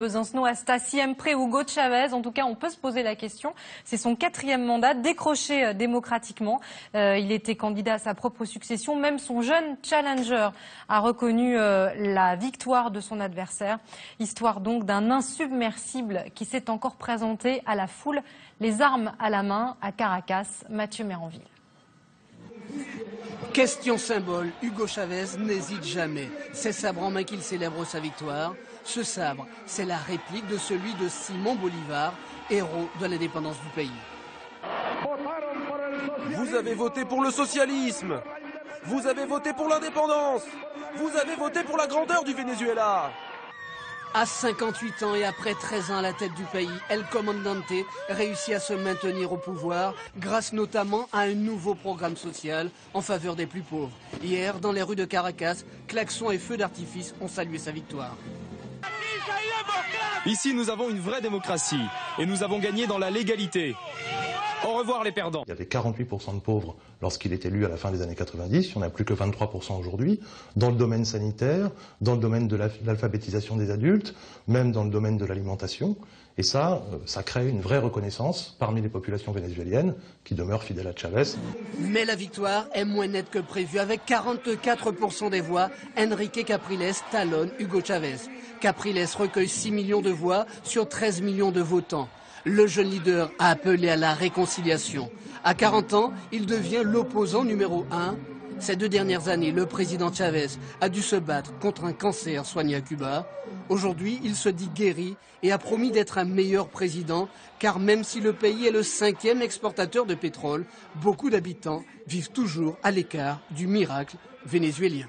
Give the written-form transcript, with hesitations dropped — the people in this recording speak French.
Besancenot hasta siempre Hugo Chavez. En tout cas, on peut se poser la question. C'est son 4e mandat décroché démocratiquement. Il était candidat à sa propre succession. Même son jeune challenger a reconnu la victoire de son adversaire. Histoire donc d'un insubmersible qui s'est encore présenté à la foule, les armes à la main, à Caracas. Mathieu Méranville. Question symbole, Hugo Chavez n'hésite jamais. C'est sabre en main qu'il célèbre sa victoire. Ce sabre, c'est la réplique de celui de Simón Bolívar, héros de l'indépendance du pays. Vous avez voté pour le socialisme. Vous avez voté pour l'indépendance. Vous avez voté pour la grandeur du Venezuela. À 58 ans et après 13 ans à la tête du pays, El Comandante réussit à se maintenir au pouvoir grâce notamment à un nouveau programme social en faveur des plus pauvres. Hier, dans les rues de Caracas, klaxons et feux d'artifice ont salué sa victoire. Ici, nous avons une vraie démocratie et nous avons gagné dans la légalité. Au revoir les perdants. Il y avait 48% de pauvres lorsqu'il est élu à la fin des années 90, il n'y en a plus que 23% aujourd'hui, dans le domaine sanitaire, dans le domaine de l'alphabétisation des adultes, même dans le domaine de l'alimentation. Et ça crée une vraie reconnaissance parmi les populations vénézuéliennes qui demeurent fidèles à Chavez. Mais la victoire est moins nette que prévu. Avec 44% des voix, Enrique Capriles talonne Hugo Chavez. Capriles recueille 6 millions de voix sur 13 millions de votants. Le jeune leader a appelé à la réconciliation. À 40 ans, il devient l'opposant numéro 1. Ces 2 dernières années, le président Chavez a dû se battre contre un cancer soigné à Cuba. Aujourd'hui, il se dit guéri et a promis d'être un meilleur président, car même si le pays est le 5e exportateur de pétrole, beaucoup d'habitants vivent toujours à l'écart du miracle vénézuélien.